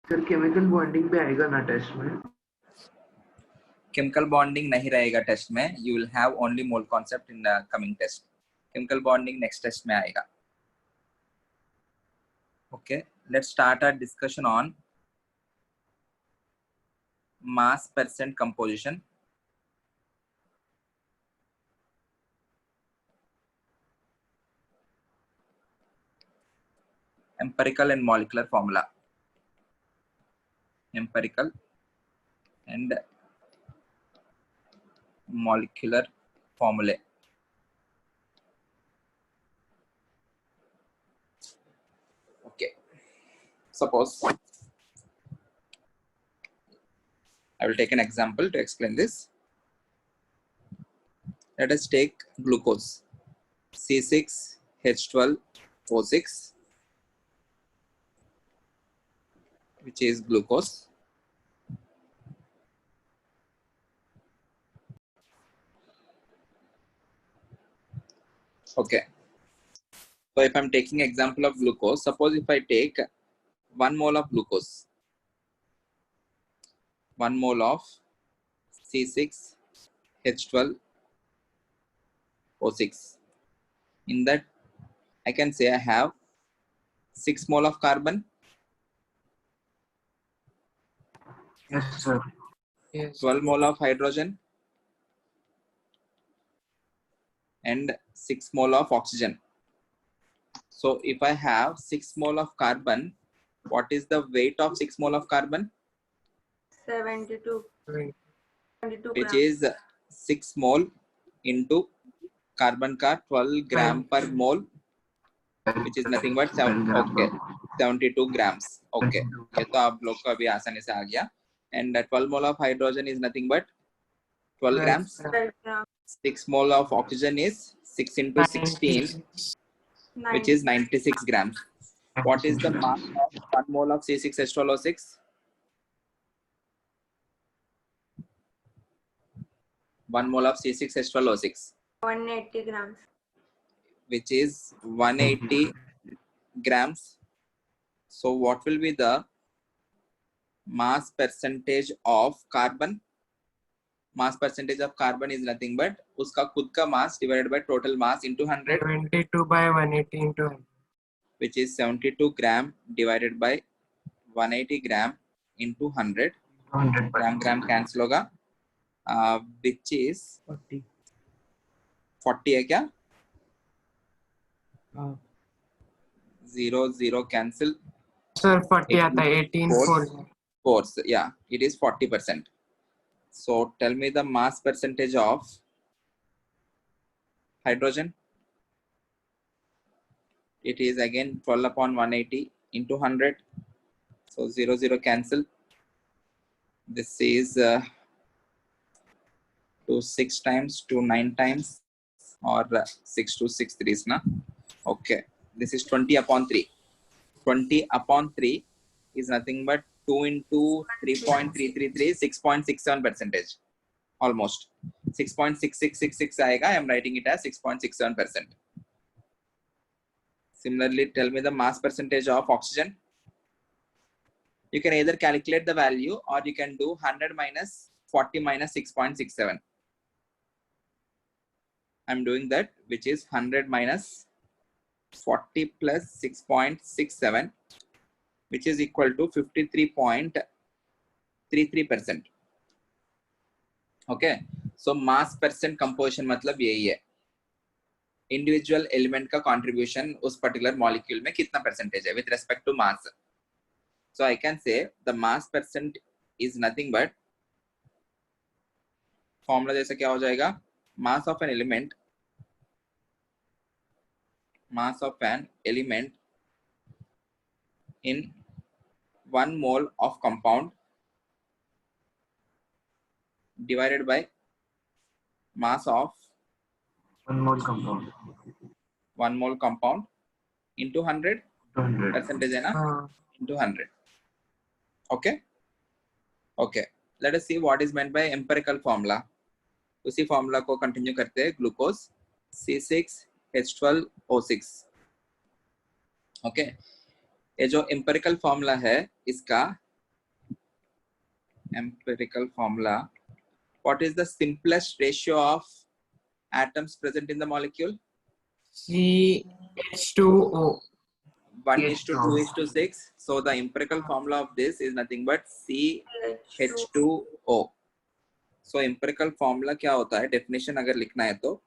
Sir chemical bonding पे आएगा ना टेस्ट में? केमिकल बॉन्डिंग नहीं रहेगा टेस्ट में. You will have only mole concept in the coming test. Chemical bonding next test में आएगा. Okay, let's start our discussion on mass percent composition. Empirical and molecular formula. Empirical and molecular formulae. Okay, suppose I will take an example to explain this. Let us take glucose, C6H12O6, which is glucose. Okay, so if I'm taking example of glucose, suppose if I take 1 mole of glucose, 1 mole of C6H12O6. In that, I can say I have 6 mole of carbon. Yes, sir. Yes. 12 mole of hydrogen and 6 mole of oxygen. So if I have 6 mole of carbon, what is the weight of 6 mole of carbon? 72. 72 Which grams. is 6 mole into carbon का 12 gram per mole, which is nothing but 72 grams. Okay, ये तो आप लोग को अभी आसानी से आ गया. And 12 mole of hydrogen is nothing but 12 grams. 12 grams. 6 mole of oxygen is 6 into 16, which is 96 grams. What is the mass of 1 mole of C6H12O6? 1 mole of C6H12O6, 180 grams. which is 180 grams. So what will be the mass percentage of carbon? Mass percentage of carbon is nothing but उसका खुद का mass divided by total mass into 100, 72 by 180 into 100. which is 72 gram divided by 180 gram into 100. 100 gram cancel होगा, which is 40. 40 है क्या? हाँ. 0 cancel. Sir 40 आता है 18 Force, yeah, it is 40%. So tell me the mass percentage of hydrogen. It is again 12 upon 180 into 100. So 0 cancel. This is 2 6 times, 2 9 times, or 6 2 6 3s na. Okay, this is 20 upon 3. 20 upon 3 is nothing but 2 into 3.333, 6.67%. Almost 6.6666 आएगा. I am writing it as 6.67%. Similarly, tell me the mass percentage of oxygen. You can either calculate the value or you can do 100 minus 40 minus 6.67. I'm doing that, which is 100 minus 40 plus 6.67, which is equal to 53.33%. Okay, so mass percent composition मतलब यही है, individual element का contribution उस particular molecule में कितना percentage है with respect to mass. So I can say the mass percent is nothing but, formula जैसे क्या हो जाएगा, mass of an element, mass of an element in 1 mole of compound divided by mass of 1 mole compound. 1 mole compound into 100 200 percentage है ना, into 100. Okay, okay, let us see what is meant by empirical formula. उसी formula को continue करते हैं. Glucose C6H12O6. Okay, ये जो empirical formula है इसका empirical formula. What is the simplest ratio of atoms present in the molecule? CH2O. 1 is to 2 is to 6. So the empirical हाँ, formula of this is nothing but H2. CH2O. So empirical formula क्या होता है? Definition अगर लिखना है तो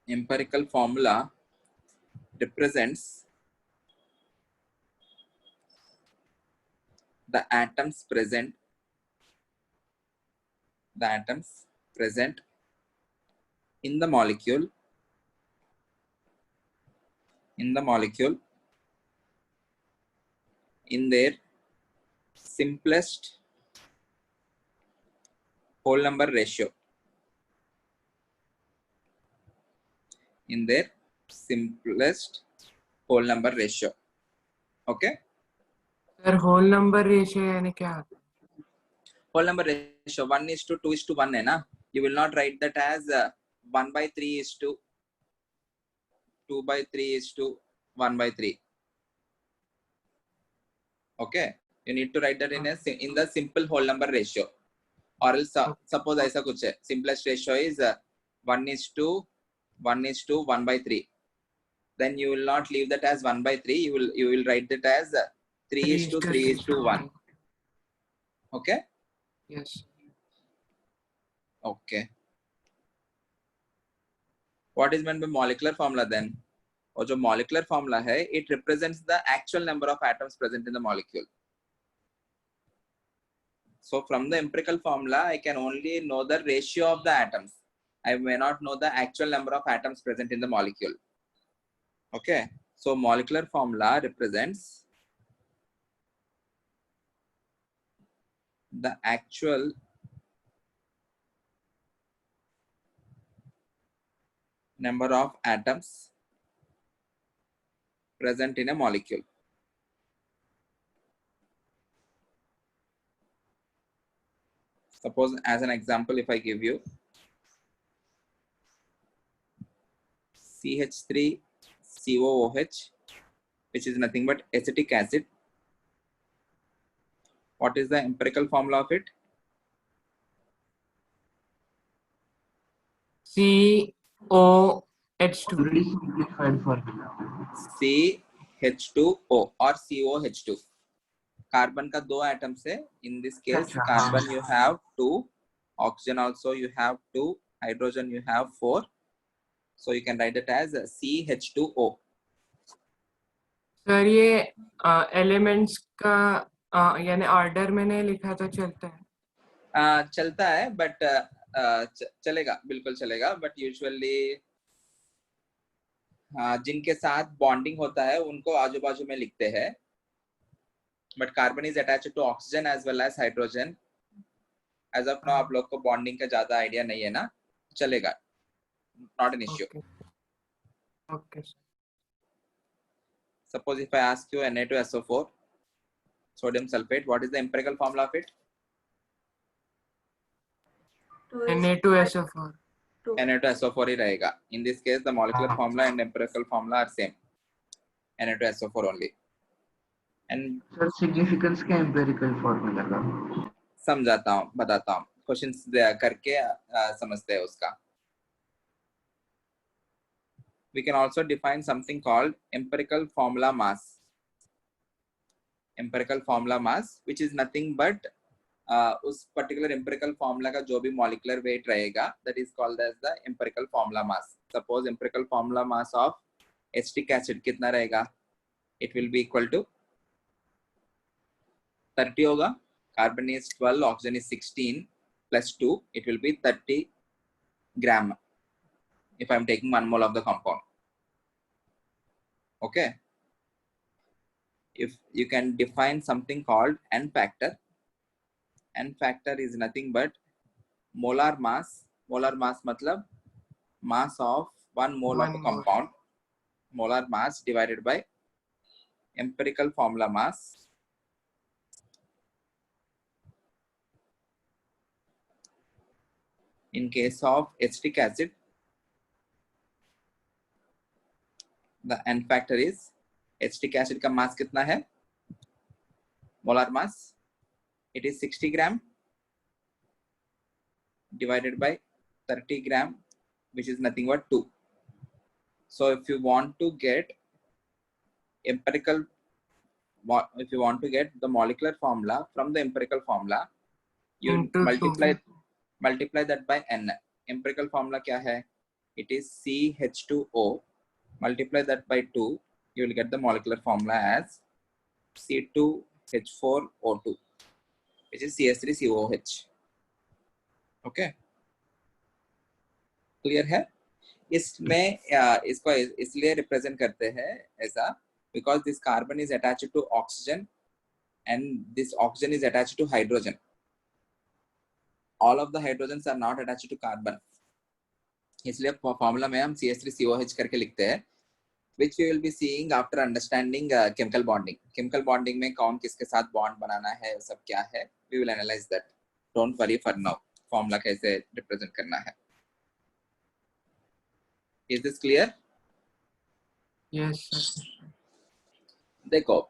empirical formula represents the atoms present in the molecule in their simplest whole number ratio. In their simplest whole number ratio. Okay. Sir whole number ratio यानी क्या होता है? Whole number ratio 1 is to 2 is to 1 है ना. You will not write that as 1 by 3 is to 2 by 3 is to 1 by 3. Okay. You need to write that in the simple whole number ratio. Or else suppose ऐसा कुछ है. Simplest ratio is 1 is to 1 by 3. Then you will not leave that as 1 by 3. You will write that as 3 is to 3 is to 1. Okay. Yes. Okay. What is meant by molecular formula then? और जो molecular formula है, it represents the actual number of atoms present in the molecule. So from the empirical formula, I can only know the ratio of the atoms. I may not know the actual number of atoms present in the molecule. Okay. So molecular formula represents the actual number of atoms present in a molecule. Suppose as an example, if I give you CH3COOH, which is nothing but acetic acid. What is the empirical formula of it? COH2. Already simplified formula. CH2O or COH2. Carbon का दो atoms है. In this case, अच्छा, carbon हाँ. you have 2, oxygen also you have 2, hydrogen you have 4. So you can write it as CH2O. Sir ये elements का यानी order में नहीं लिखा तो चलता है? चलता है but चलेगा, बिल्कुल चलेगा. But usually जिनके साथ बॉन्डिंग होता है उनको आजू बाजू में लिखते हैं. But carbon is attached to oxygen as well as hydrogen. As of now, आप लोग को बॉन्डिंग का ज्यादा आइडिया नहीं है ना, चलेगा. Not an issue. Okay. Suppose if I ask you Na2SO4, sodium sulfate, what is the empirical formula of it? Na2SO4. Na2SO4 ही रहेगा. In this case, the molecular हाँ. formula and empirical formula are same. Na2SO4 only. And Sir, significance क्या empirical formula का? समझाता हूँ, बताता हूँ. Questions करके समझते हैं उसका. We can also define something called empirical formula mass. Empirical formula mass, which is nothing but उस particular empirical formula का जो भी molecular weight रहेगा, that is called as the empirical formula mass. Suppose empirical formula mass of acetic acid कितना रहेगा? It will be equal to 30 होगा. Carbon is 12, oxygen is 16 plus 2. It will be 30 gram if I am taking 1 mole of the compound. Okay. If you can define something called N factor. N factor is nothing but molar mass. Molar mass matlab mass of 1 mole of a compound. Molar mass divided by empirical formula mass. In case of acetic acid, the N factor is acetic acid का mass कितना है? molar mass, it is 60 gram divided by 30 gram, which is nothing but 2. So if you want to get empirical, if you want to get the molecular formula from the empirical formula, you Into multiply that by n. Empirical formula kya hai? It is CH2O. Multiply that by 2, you will get the molecular formula as C2H4O2, which is CH3COH. Okay, clear है? इसमें इसको इसलिए represent करते हैं ऐसा, because this carbon is attached to oxygen and this oxygen is attached to hydrogen. All of the hydrogens are not attached to carbon. इसलिए formula में हम CH3COH करके लिखते हैं, which we will be seeing after understanding chemical bonding. Chemical bonding में कौन किसके साथ bond बनाना है, सब क्या है, we will analyze that. Don't worry for now. Formula कैसे रिप्रेजेंट करना है. Is this clear? Yes, sir. देखो,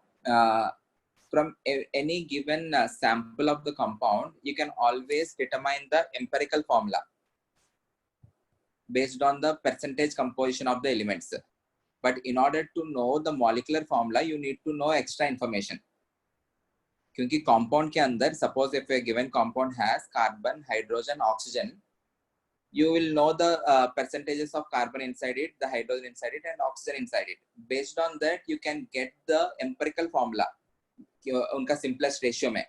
from any given sample of the compound, you can always determine the empirical formula based on the percentage composition of the elements. But in order to know the molecular formula, you need to know extra information. क्योंकि compound के अंदर, suppose if a given compound has carbon, hydrogen, oxygen, you will know the percentages of carbon inside it, the hydrogen inside it, and oxygen inside it. Based on that, you can get the empirical formula, उनका simplest ratio में.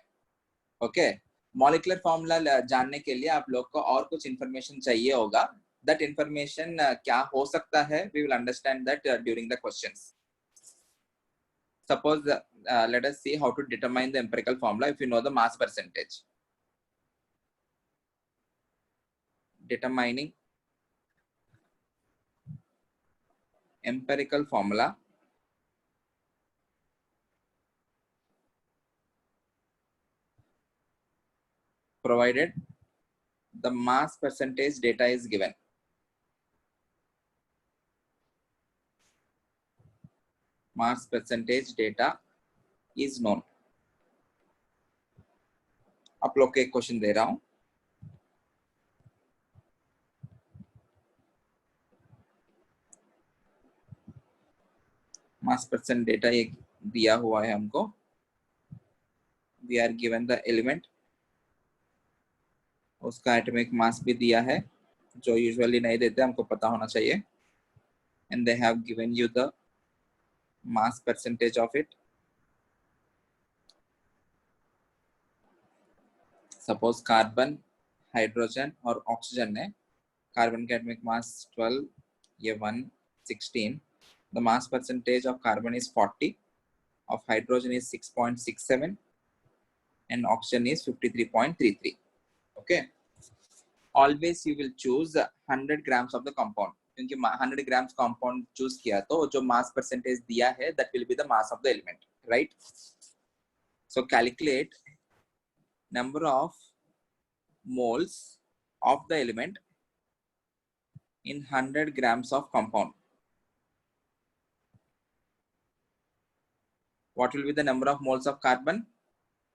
Okay, molecular formula जानने के लिए आप लोग को और कुछ information चाहिए होगा. That information क्या हो सकता है, we will understand that during the questions. Suppose let us see how to determine the empirical formula if you know the mass percentage. Determining empirical formula provided the mass percentage data is given. Mass percentage data is known. आप लोग को एक question दे रहा हूं. मास percent data एक दिया हुआ है हमको. We are given the element, उसका एटॉमिक मास भी दिया है, जो यूजुअली नहीं देते, हमको पता होना चाहिए. And they have given you the mass percentage of it. Suppose carbon, hydrogen और ऑक्सीजन है. कार्बन का एटॉमिक मास 12, ये 1, 16. The mass percentage of carbon is 40, of hydrogen is 6.67, and oxygen is 53.33. Okay. Always you will choose 100 grams of the compound. क्योंकि 100 grams compound choose किया तो जो mass percentage दिया है, that will be the mass of the element, right? So calculate number of moles of the element in 100 grams of compound. What will be the number of moles of carbon?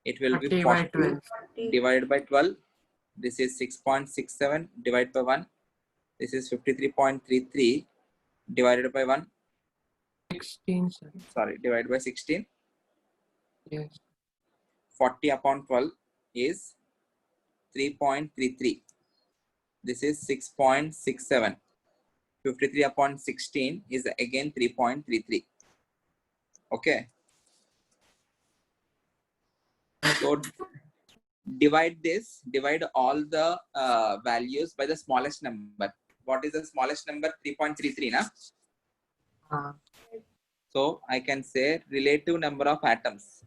It will be 40 divided by 12. This is 6.67 divided by 1. This is 53.33 divided by 1. 16, sir. Sorry, divided by 16. Yes. 40 upon 12 is 3.33. This is 6.67. 53 upon 16 is again 3.33. Okay. So divide all the values by the smallest number. What is the smallest number? 3.33, na? So I can say relative number of atoms.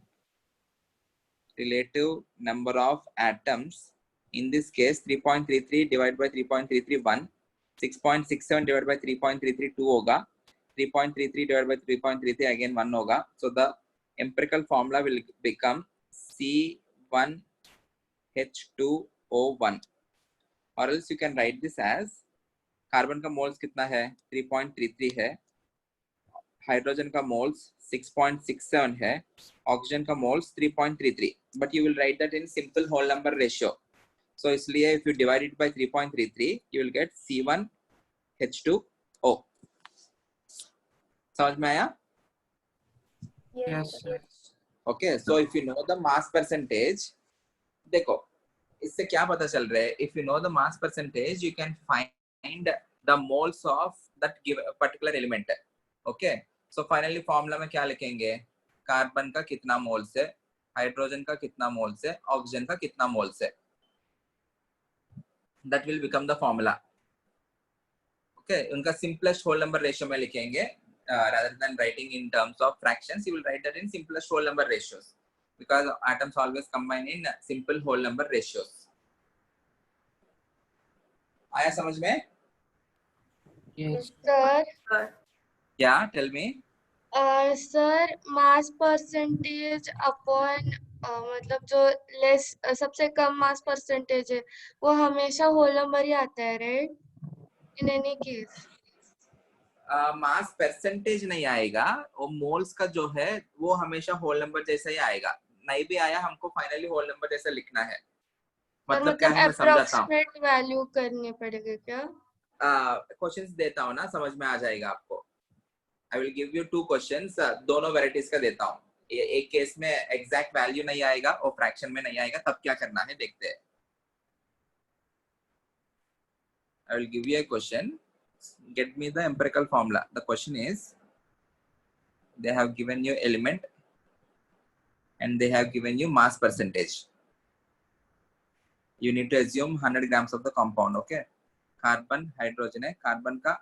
Relative number of atoms. In this case, 3.33 divided by 3.33, 1. 6.67 divided by 3.33, 2 होगा. 3.33 divided by 3.33 again 1 होगा. So the empirical formula will become C1H2O1. Or else you can write this as carbon का moles कितना है? 3.33 है. Hydrogen का moles 6.67 है, oxygen का moles 3.33, but you will write that in simple whole number ratio. So इसलिए if you divide it by 3.33 you will get C1H2O. समझ में आया? Yes, sir. Okay, so if you know the mass percentage, देखो इससे क्या पता चल रहा है, if you know the mass percentage you can find the moles of that particular element. Okay, so finally formula में क्या लिखेंगे, कार्बन का कितना मोल्स है, हाइड्रोजन का कितना मोल्स है, ऑक्सीजन का कितना मोल्स है, that will become the formula. Okay, उनका सिंपलेस्ट होल नंबर रेशियो में लिखेंगे, rather than writing in terms of fractions you will write that in simplest whole number ratios, because atoms always combine in simple whole number ratios. आया समझ में? Yes. Sir Yeah, tell me. Sir mass percentage upon मतलब जो less सबसे कम mass percentage है वो हमेशा whole number ही आता है, right? In any case mass percentage नहीं आएगा, वो मोल्स का जो है वो हमेशा होल नंबर जैसा ही आएगा. नहीं भी आया हमको फाइनली होल नंबर जैसा लिखना है. मतलब क्या है, मैं समझाता हूँ. अप्रोक्सीमेट वैल्यू करनी पड़ेगी क्या? क्वेश्चंस देता हूँ ना, समझ में आ जाएगा आपको. I will give you 2 questions, दोनों वेराइटीज का देता हूँ. एक केस में एग्जैक्ट वैल्यू नहीं आएगा और फ्रैक्शन में नहीं आएगा, तब क्या करना है देखते हैं. I will give you a question. Get me the empirical formula. The question is, they have given you element and they have given you mass percentage. You need to assume 100 grams of the compound. Okay. Carbon, hydrogen है. Carbon का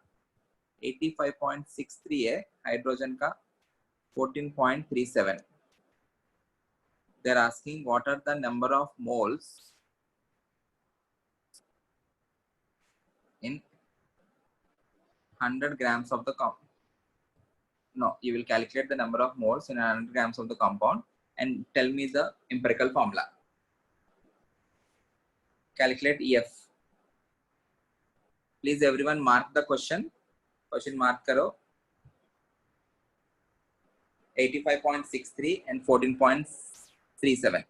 85.63 है. Hydrogen का 14.37. They're asking what are the number of moles in 100 grams of the compound. No, you will calculate the number of moles in 100 grams of the compound and tell me the empirical formula. Calculate EF. Please everyone mark the question. Question mark karo. 85.63 and 14.37.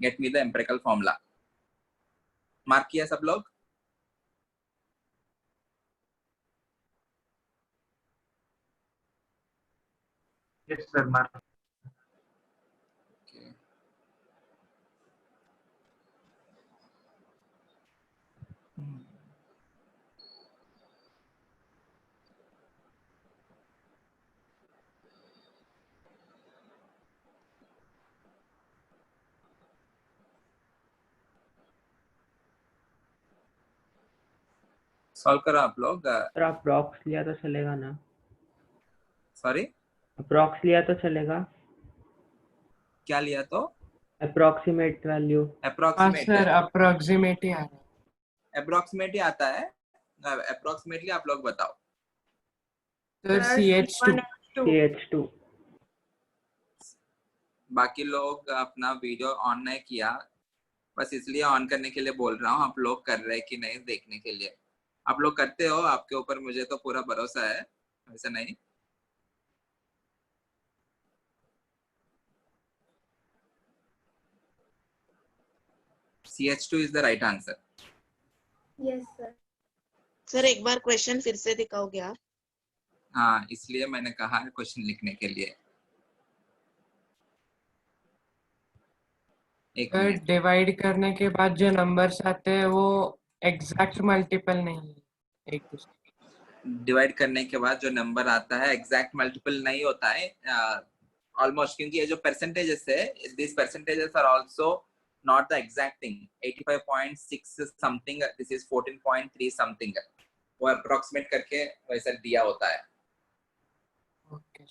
Get me the empirical formula. Mark किया सब लोग? Yes, sir. Mark. Okay. Solve करो आप लोग. Sir approx लिया तो चलेगा ना? सॉरी, अप्रॉक्स लिया तो चलेगा? क्या लिया तो? Approximate value. हाँ अप्रोक्सीमेट. सर, अप्रोक्सीमेट ही आ रहा है. अप्रोक्सीमेट ही आता है. अप्रोक्सीमेटली आप लोग बताओ. Sir CH2. CH2. बाकी लोग अपना वीडियो ऑन नहीं किया, बस इसलिए ऑन करने के लिए बोल रहा हूँ. आप लोग कर रहे हैं कि नहीं देखने के लिए. आप लोग करते हो, आपके ऊपर मुझे तो पूरा भरोसा है. वैसा नहीं. CH2 is the right answer. Yes, sir. Sir एक बार क्वेश्चन फिर से दिखाओगे आप? हाँ, इसलिए मैंने कहा है क्वेश्चन लिखने के लिए. एक सर मिनट. डिवाइड करने के बाद जो नंबर्स आते हैं वो एग्जैक्ट मल्टीपल नहीं है एक दूसरे. डिवाइड करने के बाद जो नंबर आता है एग्जैक्ट मल्टीपल नहीं होता है ऑलमोस्ट, क्योंकि ये जो परसेंटेजेस है, this percentages are also not the exact thing. 85.6 something, this is 14.3 something. वो approximate करके वैसा दिया होता है. Okay.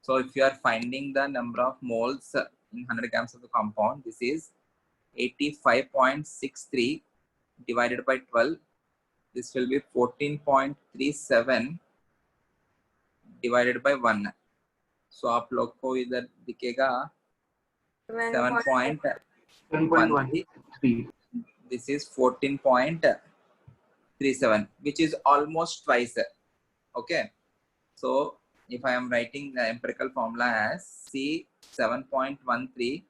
So if you are finding the number of moles in 100 grams of the compound, this is 85.63 divided by 12. This will be 14.37 divided by 1. So आप लोग को इधर दिखेगा 7.13. 7.13. This is 14.37, which is almost twice. Okay, so if I am writing the empirical formula as C 7.13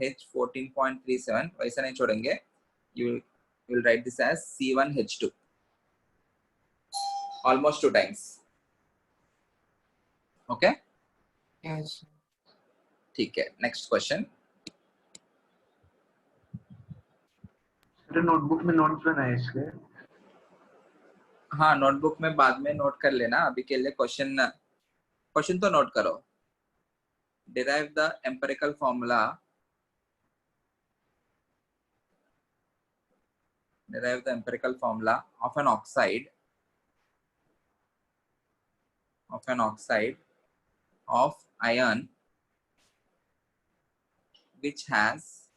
H 14.37, वैसा नहीं छोड़ेंगे. You will write this as C1 H2, almost 2 times. Okay, Yes. ठीक है. Next question. सर नोटबुक में notes बनाए इसके. हाँ, notebook में बाद में नोट कर लेना. अभी के लिए क्वेश्चन तो नोट करो. Derive the empirical formula. Derive the empirical formula of an oxide of iron which has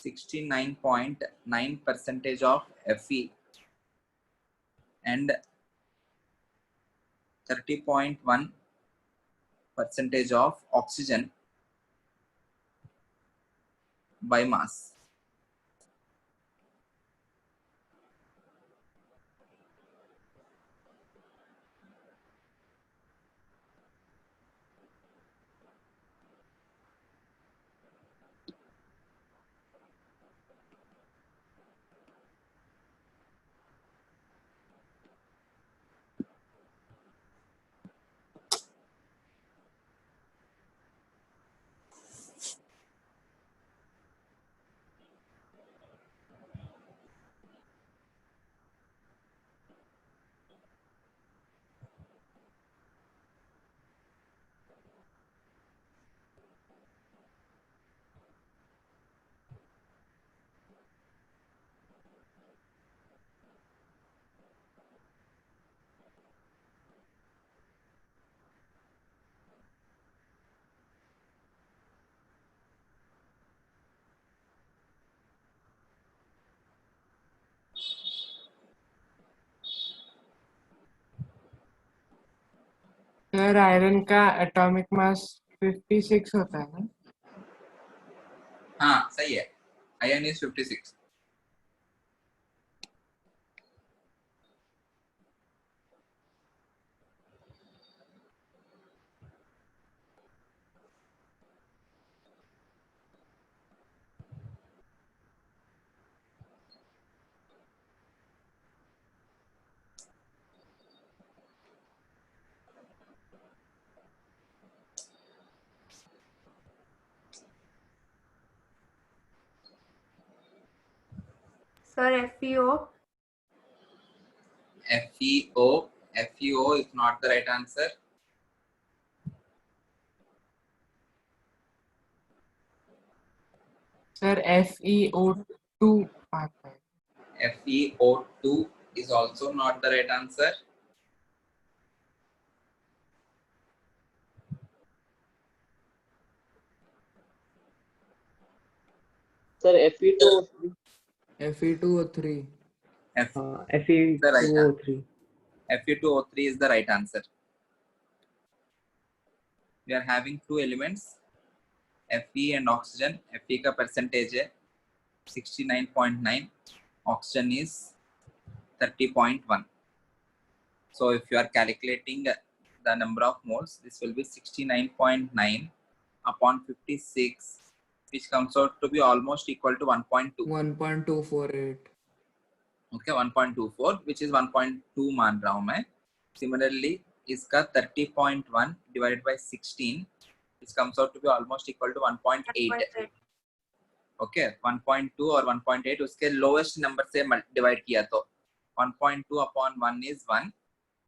69.9% of Fe and 30.1% of oxygen by mass. Sir iron का एटॉमिक मास 56 होता है ना? हाँ, सही है. Iron is 56. Sir, FeO. FeO is not the right answer. Sir FeO2 आता है. FeO2 is also not the right answer. Sir, Fe2O3. Fe2O3. F the right Fe2O3. Fe2O3 is the right answer. We are having two elements, Fe and oxygen. Fe का percentage है 69.9, oxygen is 30.1. So if you are calculating the number of moles, this will be 69.9 upon 56, which comes out to be almost equal to 1.2. 1.248. Okay, 1.24, which is 1.2 मान रहा हूँ मैं. Similarly, इसका 30.1 divided by 16, which comes out to be almost equal to 1.8. Okay, 1.2 और 1.8 उसके lowest number से divide किया तो 1.2 upon 1 is 1,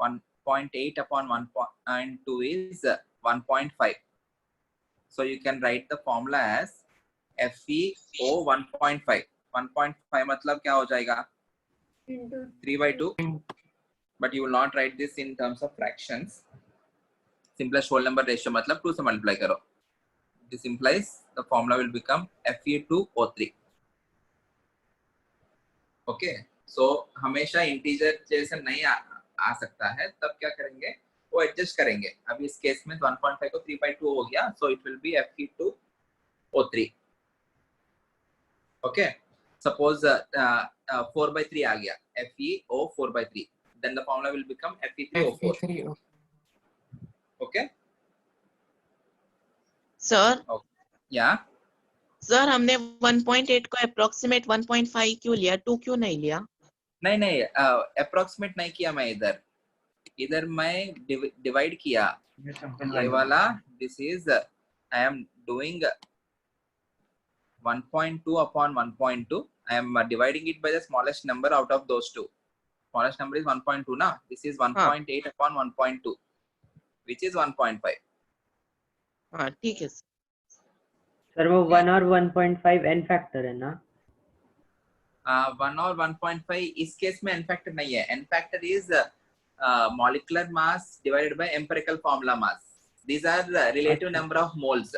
1.8 upon 1.2 is 1.5. So you can write the formula as FeO 1.5. 1.5 मतलब क्या हो जाएगा? 3/2. But you will not write this in terms of fractions. Simplest whole number ratio मतलब 2 से multiply करो. This implies the formula will become Fe2O3. Okay. So हमेशा integer जैसे नहीं आ सकता है, तब क्या करेंगे? वो adjust करेंगे. अभी इस केस में 1.5 को 3/2 हो गया, so it will be Fe2O3. Okay. Suppose 4/3 आ गया, FeO 4/3, then the formula will become Fe3O4. Fe3, okay. Okay. Sir Yeah. Sir हमने 1.8 को अप्रोक्सीमेट 1.5 क्यों लिया, 2 क्यों नहीं लिया? नहीं अप्रोक्सीमेट नहीं किया मैं, इधर मैं डिवाइड किया ये simple ये value. वाला. This is I am doing 1.2 upon 1.2. I am dividing it by the smallest number out of those two. Smallest number is 1.2 na. This is 1.8 upon 1.2, which is 1.5. हाँ ठीक है सर. सर वो 1 और 1.5 n factor है ना? 1 और 1.5 इस case में n factor नहीं है. n factor is molecular mass divided by empirical formula mass. These are relative number of moles.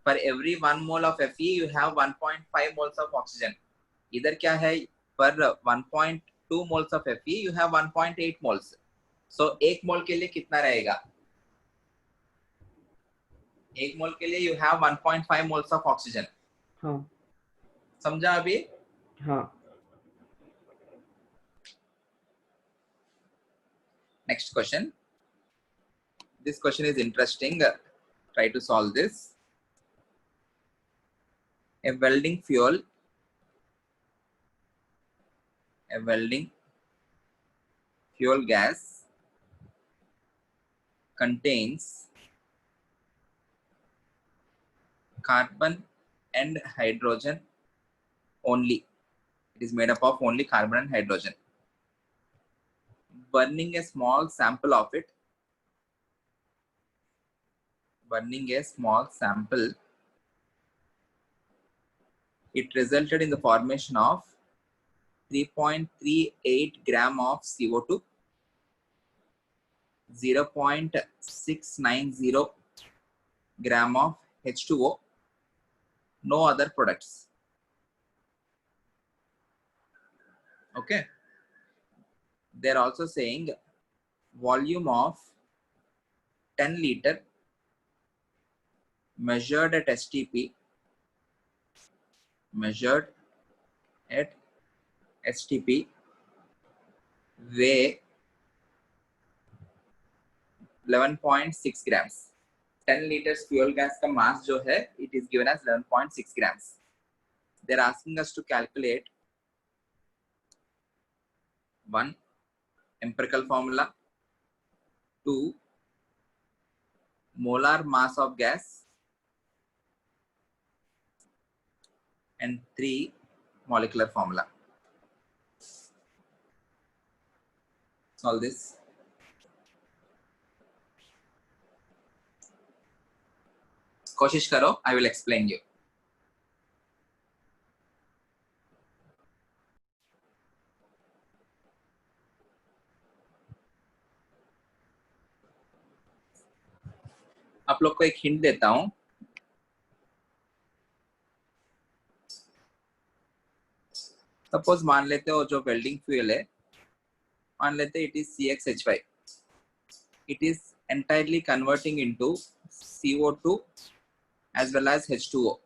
For every 1 mole of Fe, you have 1.5 moles of oxygen. इधर क्या है? For 1.2 moles of Fe, you have 1.8 moles. So 1 मोल के लिए कितना रहेगा? 1 मोल के लिए you have 1.5 moles of oxygen. हाँ समझा अभी? हाँ. Next question. This question is interesting. Try to solve this. A welding fuel gas contains carbon and hydrogen only. It is made up of only carbon and hydrogen. Burning a small sample of it, it resulted in the formation of 3.38 gram of CO2, 0.690 gram of H2O, no other products. Okay. They're also saying volume of 10 liter measured at STP, weigh 11.6 grams. 10 liters fuel gas का mass जो है, it is given as 11.6 grams. They're asking us to calculate 1. empirical formula, 2. molar mass of gas, and 3. molecular formula. Solve this. कोशिश करो, I will explain you. आप लोग को एक hint देता हूं. सपोज मान लेते हो जो वेल्डिंग फ्यूल है, मान लेते it is CXH5. It is entirely converting into CO2 as well as H2O.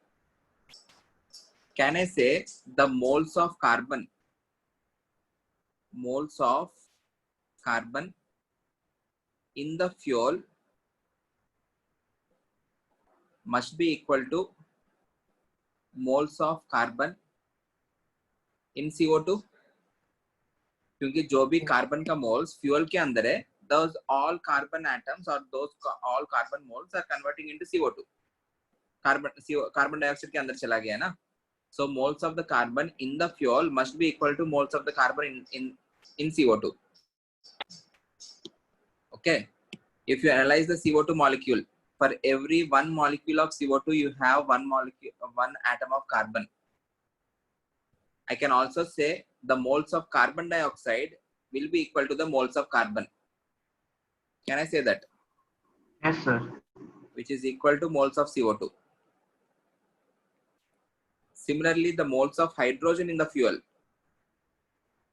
Can I say the moles of carbon in the fuel must be equal to moles of carbon in CO2? क्योंकि जो भी carbon का moles fuel के अंदर है, those all carbon atoms or those all carbon moles are converting into CO2. Carbon dioxide के अंदर चला गया ना. So moles of the carbon in the fuel must be equal to moles of the carbon in CO2. Okay. If you analyze the CO2 molecule, for every 1 molecule of CO2, you have 1 atom of carbon. I can also say the moles of carbon dioxide will be equal to the moles of carbon. Can I say that? Yes, sir. Which is equal to moles of CO2. Similarly, the moles of hydrogen in the fuel,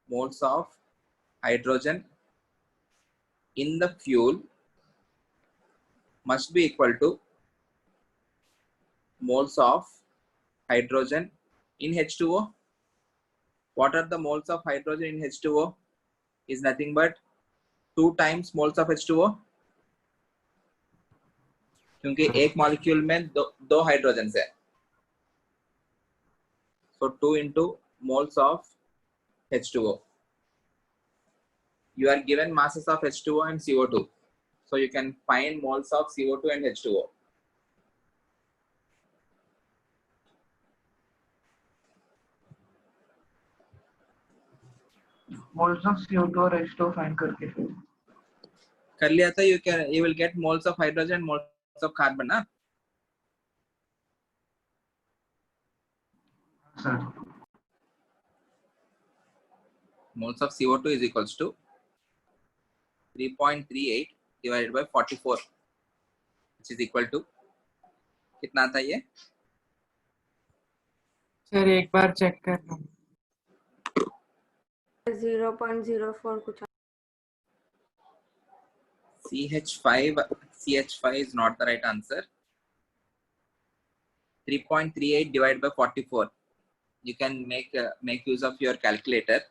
moles of hydrogen in the fuel must be equal to moles of hydrogen in H2O. What are the moles of hydrogen in H2O? Is nothing but 2 times moles of H2O. क्योंकि एक molecule में दो hydrogen है. So 2 into moles of H2O. You are given masses of H2O and CO2. So you can find moles of CO2 and H2O. Moles of CO2 और H2O find करके फिर कर लिया था. You will get moles of hydrogen, moles of carbon, ना? sir. Moles of CO2 is equals to 3.38 divided by 44, which is equal to कितना था ये? सर एक बार चेक कर रहा हूँ. 0.04 कुछ. CH5 is not the right answer. 3.38 divided by 44. You can make use of your calculator.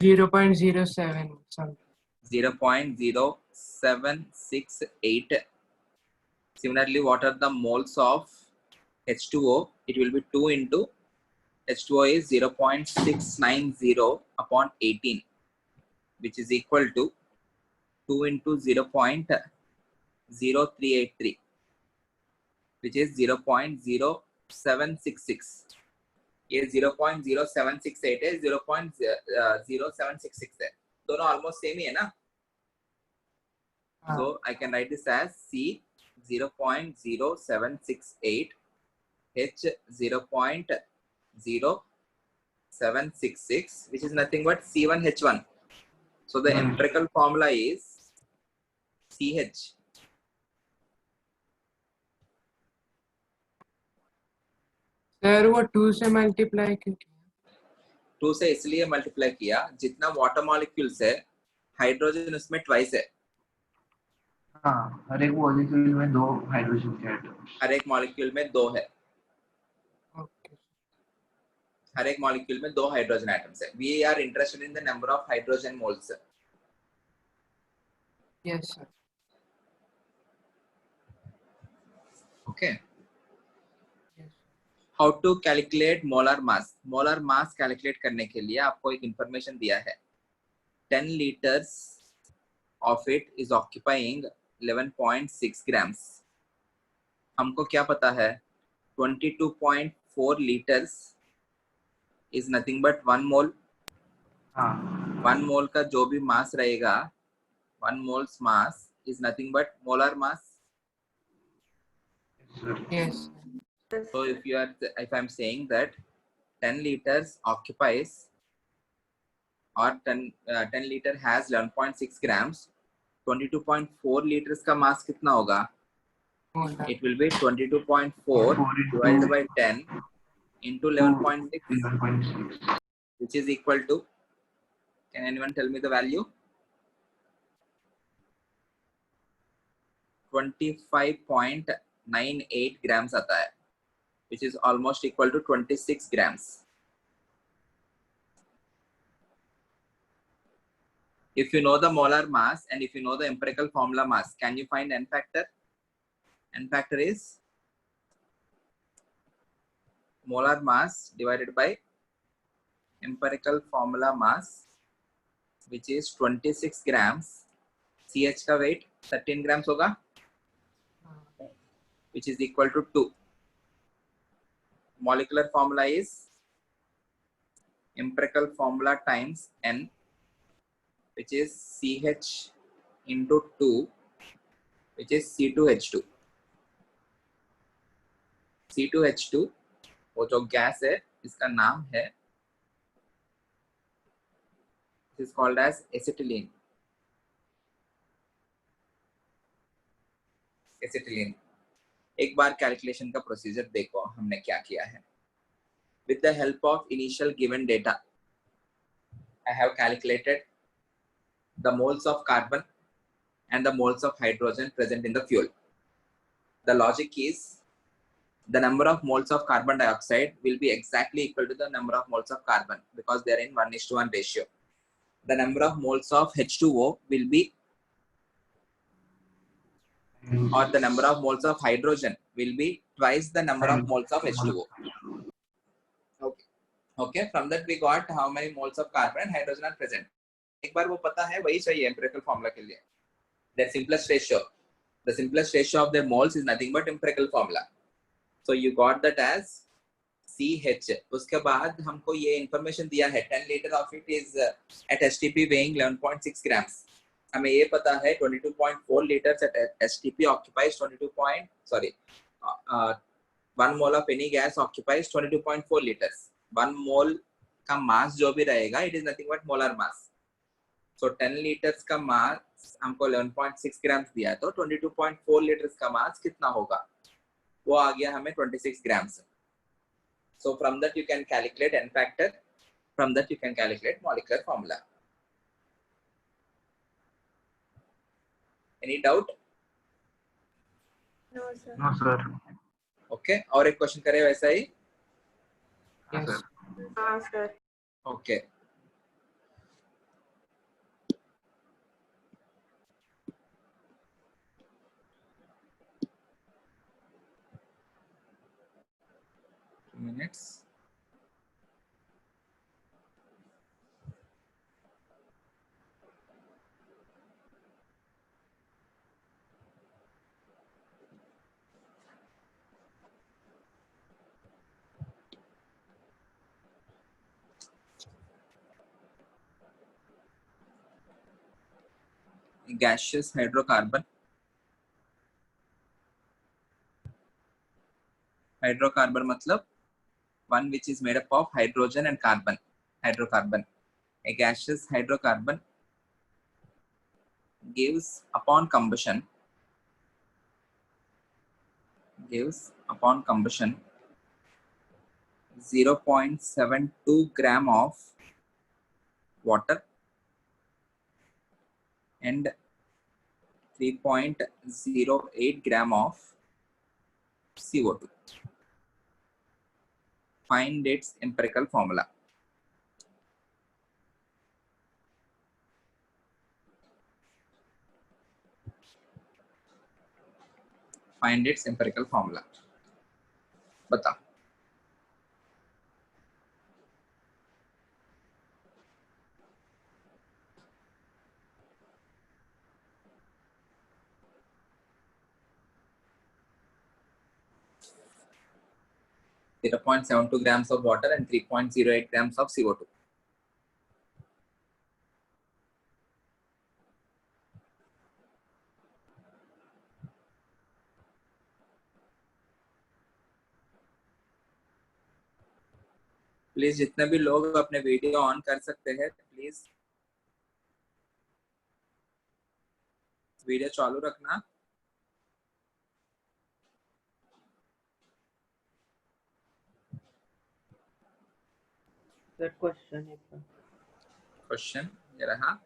0.07 something. 0.0768. Similarly, what are the moles of H2O? It will be 2 into H2O is 0.690 upon 18, which is equal to 2 into 0.0383, which is 0.0766. ये 0.0768 है, 0.0766 है. दोनों almost same ही है ना? So I can write this as C 0.0768, H 0.0766, which is nothing but C1H1. So the empirical formula is CH. Sir वो 2 से multiply क्यों किया? 2 से इसलिए मल्टीप्लाई किया जितना वाटर मॉलिक्यूल्स है, हाइड्रोजन उसमें ट्वाइस है. हाँ, हर एक मॉलिक्यूल में 2 हाइड्रोजन के एटम्स. हर एक मॉलिक्यूल में 2 है. ओके. हर एक मॉलिक्यूल में 2 हाइड्रोजन एटम्स है. We are interested in the number of hydrogen moles. Yes sir. Okay. How to calculate molar mass? Molar mass calculate करने के लिए आपको एक information दिया है. 10 liters of it is occupying 11.6 grams. हमको क्या पता है? 22.4 liters is nothing but 1 mole. हाँ. 1 mole का जो भी mass रहेगा, 1 mole's mass is nothing but molar mass. Yes. So if I'm saying that 10 liters occupies or 10 liter has 11.6 grams, 22.4 liters का mass कितना होगा? It will be 22.4 divided by 10 into 11.6, 11.6. which is equal to, can anyone tell me the value? 25.98 grams आता है, which is almost equal to 26 grams. If you know the molar mass and if you know the empirical formula mass, can you find n factor? N factor is molar mass divided by empirical formula mass, which is 26 grams. CH का weight 13 grams होगा, which is equal to 2. Molecular formula is empirical formula times n, which is CH into 2, which is C2H2. C2H2 वो जो gas है, इसका नाम है, it is called as acetylene. Acetylene. एक बार calculation का प्रोसीजर देखो हमने क्या किया है. With the help of initial given data, I have calculated the moles of carbon and the moles of hydrogen present in the fuel. The logic is the number of moles of carbon dioxide will be exactly equal to the number of moles of carbon because they are in 1:1 ratio. The number of moles of H2O will be, or the number of moles of hydrogen will be twice the number of moles of H2O. Okay. Okay. From that we got how many moles of carbon and hydrogen are present. एक बार वो पता है वही चाहिए empirical formula के लिए. The simplest ratio. The simplest ratio of their moles is nothing but empirical formula. So you got that as CH. उसके बाद हमको ये information दिया है 10 liter of it is at STP weighing 11.6 grams. हमें ये पता है 22.4 liters at STP occupies 1 mole of any gas occupies 22.4 liters. 1 mole का mass जो भी रहेगा it is nothing but molar mass. So 10 liters का mass हमको 11.6 grams दिया तो 22.4 liters का mass कितना होगा? वो आ गया हमें 26 grams. So from that you can calculate N factor. From that you can calculate molecular formula. Any doubt? No, sir. No, sir. Okay. और एक question करें वैसा ही? Yes. हाँ, sir. Okay. Minutes. Gaseous hydrocarbon. Hydrocarbon मतलब one which is made up of hydrogen and carbon. Hydrocarbon. A gaseous hydrocarbon gives upon combustion 0.72 gram of water and 3.08 gram of CO2. Find its empirical formula. Find its empirical formula. बता. Zero 0.72 grams of water and 3.08 grams of CO2. Please जितने भी लोग अपने video on कर सकते हैं please video चालू रखना. Sir, question है sir. क्वेश्चन ये रहा.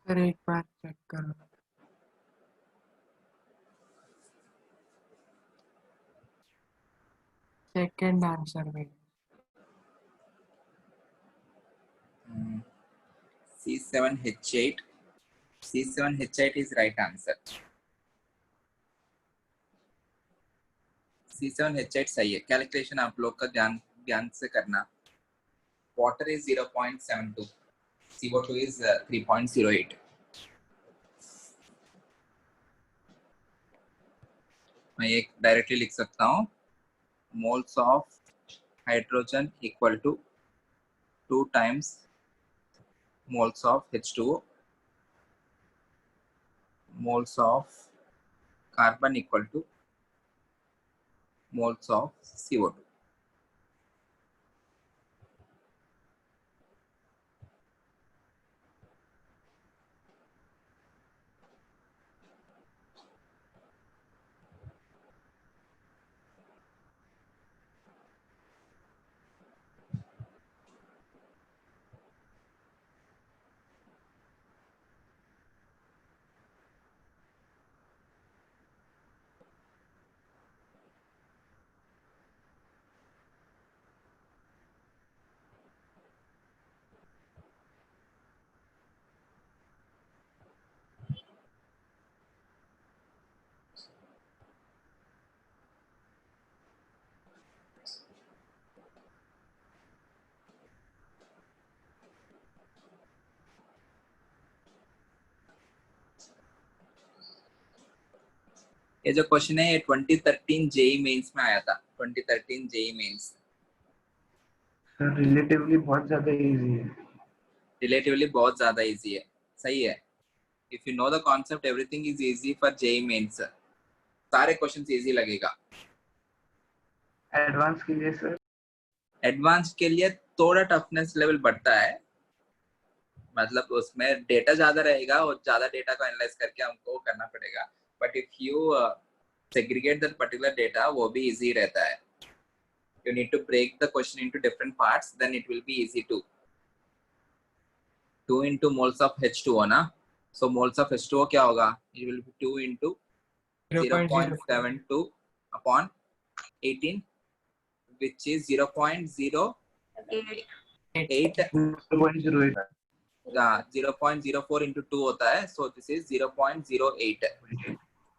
सर एक बार चेक करो। सेकंड आंसर में C7H8. C7H8 is right answer. C7H8 सही है। कैलकुलेशन आप लोग का ध्यान ध्यान से करना। Water is 0.72, CO2 is 3.08. मैं एक डायरेक्टली लिख सकता हूँ, moles of hydrogen equal to 2 times moles of H2O, moles of carbon equal to moles of CO2. ये जो क्वेश्चन है ये 2013 जेई मेंस में आया था। 2013 जेई मेंस। सर रिलेटिवली बहुत ज्यादा इजी है। रिलेटिवली बहुत ज्यादा इजी है, सही है। If you know the concept everything is easy for JEE Mains. सारे क्वेश्चंस इजी लगेगा। एडवांस के लिए सर? एडवांस के लिए थोड़ा टफनेस लेवल बढ़ता है, मतलब उसमें डेटा ज्यादा रहेगा और ज्यादा डेटा को एनालाइज करके हमको करना पड़ेगा। But if you segregate that particular data, वो भी इजी रहता है। You need to break the question into different parts, then it will be easy to. 2 into moles of H2O ना, so moles of H2O क्या होगा? It will be 2 into 0.72 upon 18, which is 0.08. 0.08 0.04 into 2 होता है, so this is 0.08.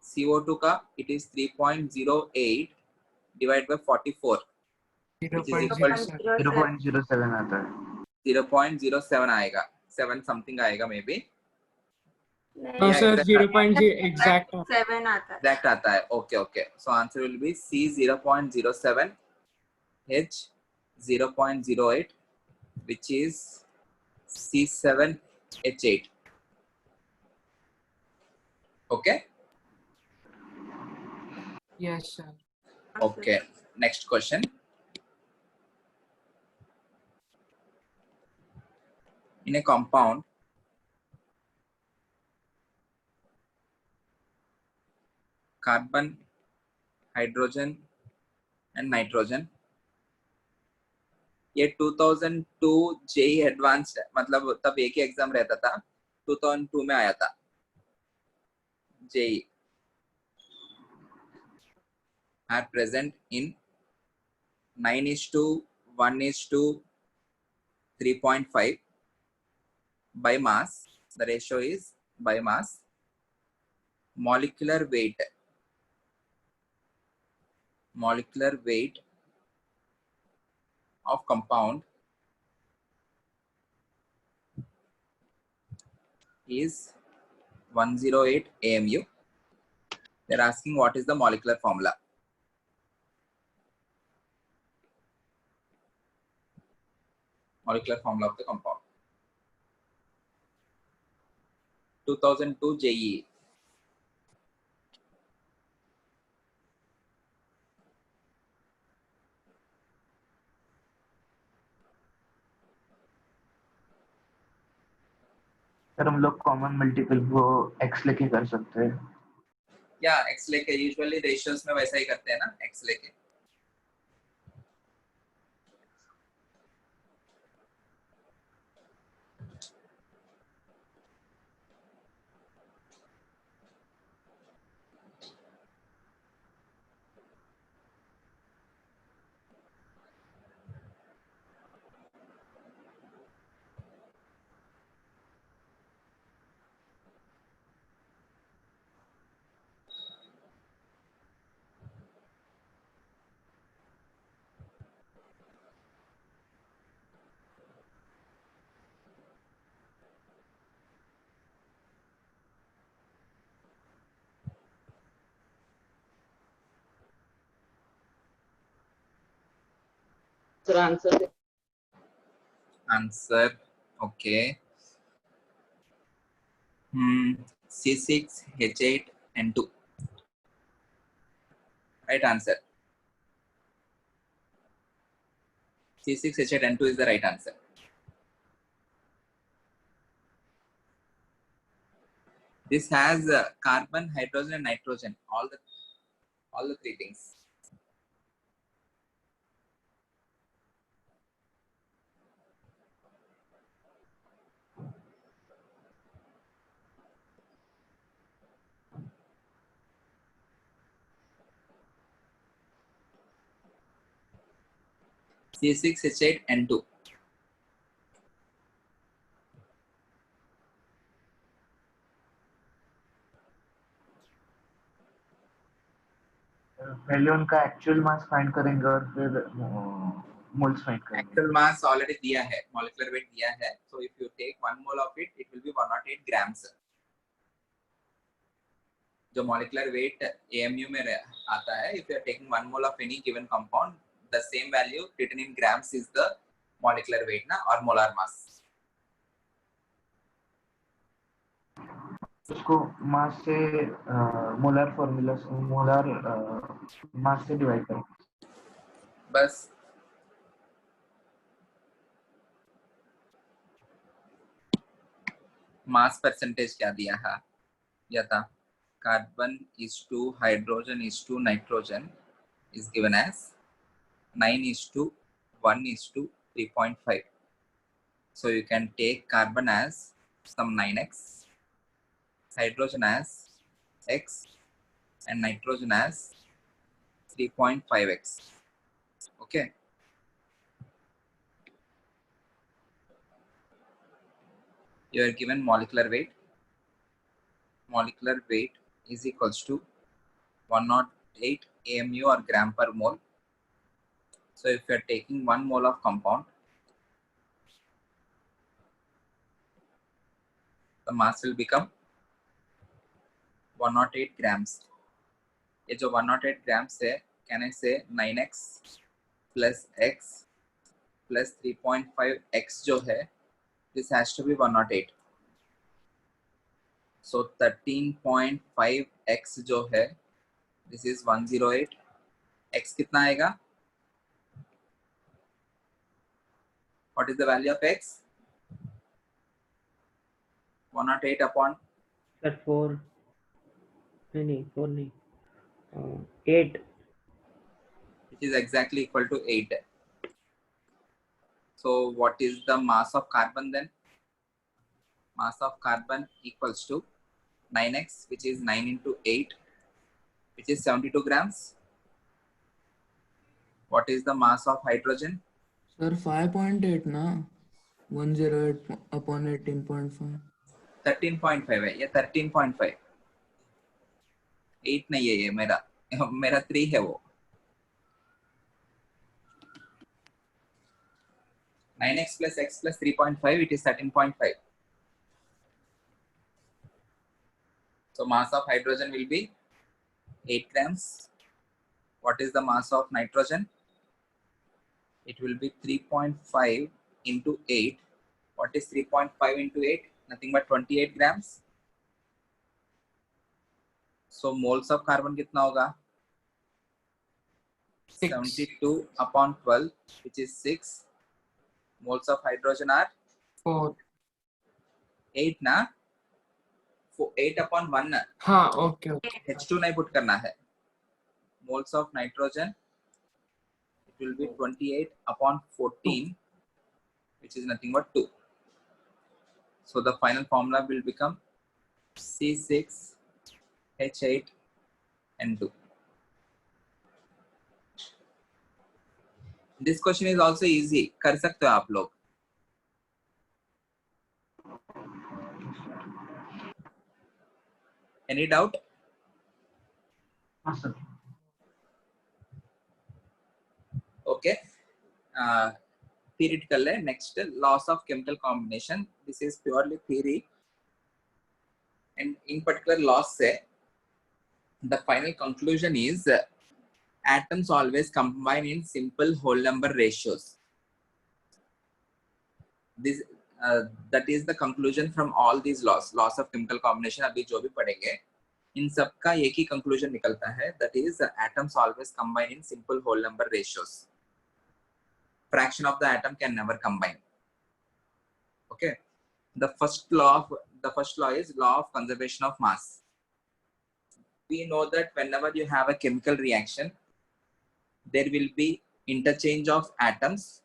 CO2 का it is 3.08 divided by 44, which is equal to 0.07 आता है। 0.07 आएगा, 7 something आएगा may be. No sir 0.0 exact 7 आता है। एग्जैक्ट आता है। Okay okay, so answer will be C 0.07, H 0.08, which is C7H8. Okay. Yes sir. Okay, next question. In a compound, carbon, hydrogen and nitrogen, ये 2002 JEE advanced, मतलब तब एक ही exam रहता था, 2002 में आया था JEE, are present in 9:1:3.5 by mass. The ratio is by mass. Molecular weight of compound is 108 AMU. They're asking what is the molecular formula. Molecular formula of the compound. 2002 JEE. Sir हम लोग common multiple को x लेके कर सकते हैं। या x लेके, usually ratios में वैसा ही करते हैं ना, x लेके। Sir, answer. Answer. Okay. C6H8N2. Right answer. C6H8N2 is the right answer. This has carbon, hydrogen, and nitrogen. All the three things. C6H8N2. पहले उनका एक्चुअल मास फाइंड करेंगे और फिर मोल्स फाइंड करेंगे. Actual mass already दिया है, molecular weight दिया है. So if you take 1 mole of it, it will be 108 grams. जो molecular weight AMU में आता है, if you are taking 1 mole of any given compound, the same value written in grams is the molecular weight ना or molar mass. उसको मास से molar formula molar mass से divide करें. बस मास परसेंटेज क्या दिया है? या था carbon is to hydrogen is to nitrogen is given as 9:1:3.5. So you can take carbon as some 9x, hydrogen as x, and nitrogen as 3.5x. Okay. You are given molecular weight. Molecular weight is equals to 108 AMU or gram per mole. So if you are taking 1 mole of compound, the mass will become 108 grams. ये जो 108 grams है, can I say 9x plus x plus 3.5x जो है, this has to be 108. So 13.5x जो है, this is 108. x कितना आएगा? What is the value of x? 108 upon Sir, 4. नहीं 4 नहीं. 8. which is exactly equal to 8. So what is the mass of carbon then? Mass of carbon equals to 9x, which is 9 into 8, which is 72 grams. What is the mass of hydrogen? Sir, 5.8 na? 108 upon 18.5. 13.5 है, ये 13.5. 8 नहीं है ये मेरा 3 है वो. 9x plus x plus 3.5, it is 13.5. So mass of hydrogen will be 8 grams. What is the mass of nitrogen? It will be 3.5 into 8. What is 3.5 into 8? Nothing but 28 grams. So moles of carbon कितना होगा? 72 upon 12, which is 6. Moles of hydrogen are 4. 8 ना? 8 upon 1 ना? हाँ, okay. H2 नहीं put करना है. Moles of nitrogen, it will be 28 upon 14, which is nothing but 2. So the final formula will become C6H8N2. This question is also easy. कर सकते हो आप लोग. Any doubt? हाँ सर. Okay. Theoretical है. Next, laws of chemical combination. This is purely theory. And in particular laws say, the final conclusion is atoms always combine in simple whole number ratios. this that is the conclusion from all these laws of chemical combination. अभी जो भी पढ़ेंगे इन सब का एक ही conclusion निकलता है, that is atoms always combine in simple whole number ratios. Fraction of the atom can never combine. Okay, the first law is law of conservation of mass. We know that whenever you have a chemical reaction, there will be interchange of atoms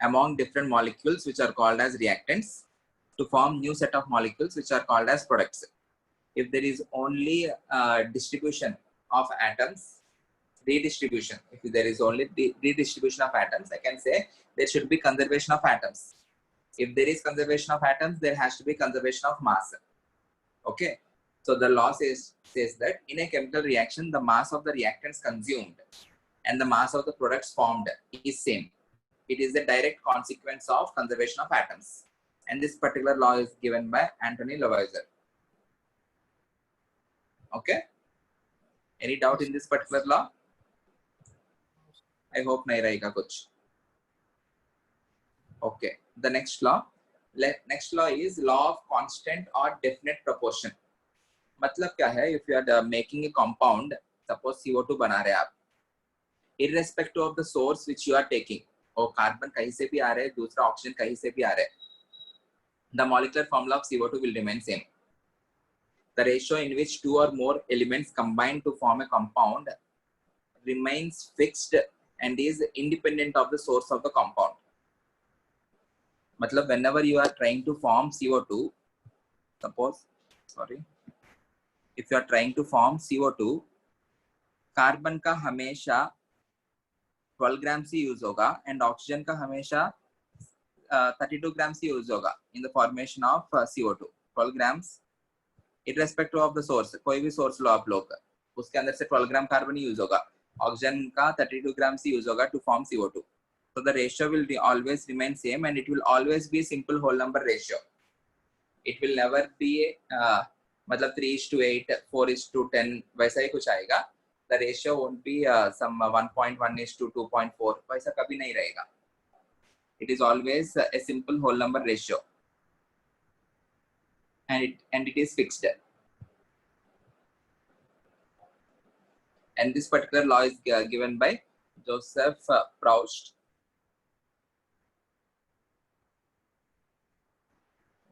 among different molecules which are called as reactants to form new set of molecules which are called as products. If there is only distribution of atoms, redistribution, if there is only redistribution of atoms, I can say there should be conservation of atoms. If there is conservation of atoms, there has to be conservation of mass. Okay, so the law says that in a chemical reaction, the mass of the reactants consumed and the mass of the products formed is same. It is a direct consequence of conservation of atoms. And this particular law is given by Anthony Lavoisier. Okay? Any doubt in this particular law? I hope nahi rahega kuch. Okay. The next law. Next law is law of constant or definite proportion. मतलब क्या है? If you are making a compound, suppose CO2 बना रहे आप, irrespective of the source which you are taking, और carbon कहीं से भी आ रहे, दूसरा ऑक्सीजन कहीं से भी आ रहे, the molecular formula of CO2 will remain same. The ratio in which two or more elements combine to form a compound remains fixed and is independent of the source of the compound. मतलब whenever you are trying to form CO2, if you are trying to form CO2, carbon का हमेशा 12 grams ही use होगा and oxygen का हमेशा 32 grams ही use होगा in the formation of CO2. 12 grams irrespective of the source, कोई भी source लो आप लोग, उसके अंदर से 12 gram कार्बन ही यूज होगा, ऑक्सीजन का 32 grams ही यूज होगा to form CO2. So the ratio will always remain same and it will always be simple whole number ratio. It will never be मतलब 3:8, 4:10 वैसा ही कुछ आएगा. The ratio won't be some 1.1:2.4 वैसा कभी नहीं रहेगा. It is always a simple whole number ratio and it is fixed. And this particular law is given by Joseph Proust.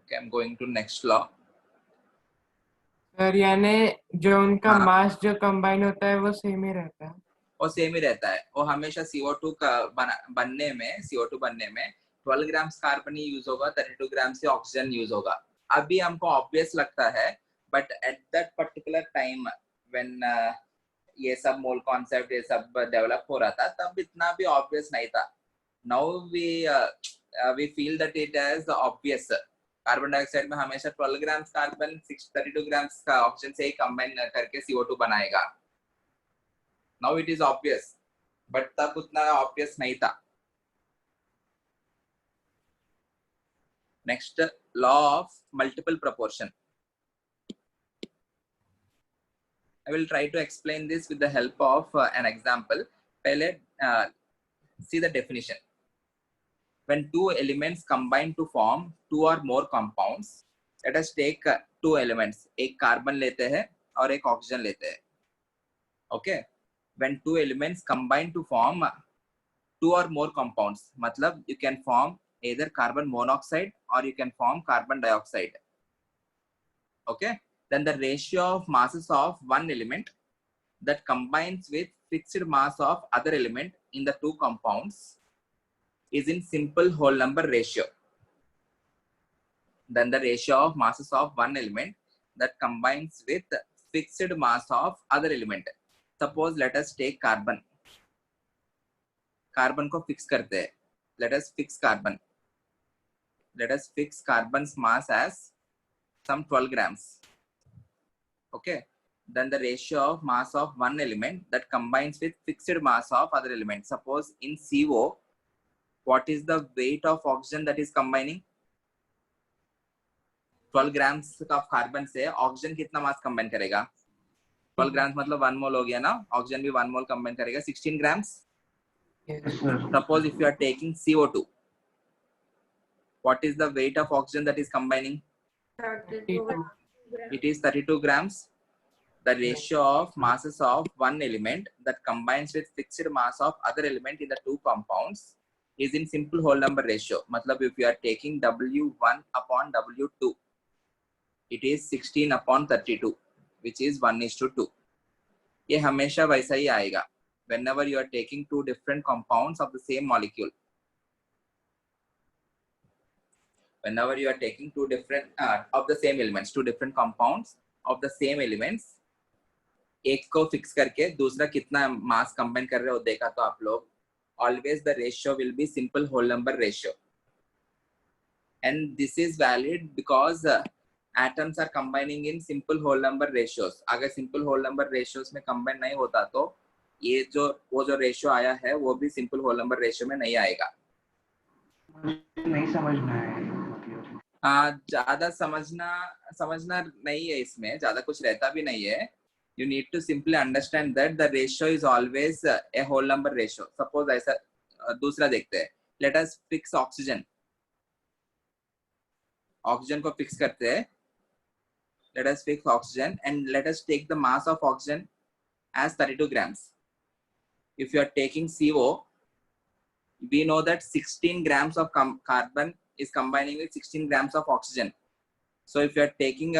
Okay, I'm going to next law. Sir यानी जो उनका हाँ। मास जो combine होता है वो सेम ही रहता है. वो सेम ही रहता है. वो हमेशा CO2 का बनने में 12 grams कार्बन ही यूज होगा, 32 grams से ऑक्सीजन यूज होगा. अभी हमको ऑब्वियस लगता है, but at that particular time when ये सब मोल कॉन्सेप्ट ये सब डेवलप हो रहा था, तब इतना भी ऑब्वियस नहीं था. Now we feel that it is obvious. Carbon dioxide में हमेशा 12 grams कार्बन 32 grams का ऑक्सीजन से ही कंबाइन करके CO2 बनाएगा. Now it is obvious, but तब उतना ऑब्वियस नहीं था. Next, law of multiple proportion. I will try to explain this with the help of an example. पहले see the definition. When two elements combine to form two or more compounds, let us take two elements. एक carbon लेते हैं और एक oxygen लेते हैं. Okay. When two elements combine to form two or more compounds, मतलब you can form either carbon monoxide or you can form carbon dioxide. Okay, then the ratio of masses of one element that combines with fixed mass of other element in the two compounds is in simple whole number ratio. Then the ratio of masses of one element that combines with fixed mass of other element. Suppose let us take carbon. Carbon को fix करते हैं. Let us fix carbon. Let us fix carbon's mass as some 12 grams. Okay. Then the ratio of mass of one element that combines with fixed mass of other element. Suppose in CO, what is the weight of oxygen that is combining? 12 grams of carbon से oxygen कितना mass combine करेगा? 12 grams मतलब 1 mole हो गया ना? Oxygen भी 1 mole combine करेगा. 16 grams. Yes. Suppose if you are taking CO2, What is the weight of oxygen that is combining? 32 grams. It is 32 grams. The ratio of masses of one element that combines with fixed mass of other element in the two compounds is in simple whole number ratio. Matlab, if you are taking W1 upon W2, it is 16 upon 32, which is 1:2. ये हमेशा वैसा ही आएगा whenever you are taking two different compounds of the same molecule. Whenever you are taking two different of the same elements, two different compounds of the same elements, एक को fix करके दूसरा कितना मास combine कर रहे हो देखा तो आप लोग, always the ratio will be simple whole number ratio, and this is valid because atoms are combining in simple whole number ratios. अगर simple whole number ratios में combine नहीं होता तो ये वो जो रेशियो आया है वो भी सिंपल होल नंबर रेशियो में नहीं आएगा. नहीं समझना है. ज्यादा समझना नहीं है, इसमें ज्यादा कुछ रहता भी नहीं है. You need to simply understand that the ratio is always a whole number ratio. Suppose ऐसा दूसरा देखते हैं. Let us fix oxygen. Oxygen को फिक्स करते हैं. Let us fix oxygen and let us take the mass of oxygen as 32 grams. If you are taking CO, we know that 16 grams of carbon is combining with 16 grams of oxygen. So if you are taking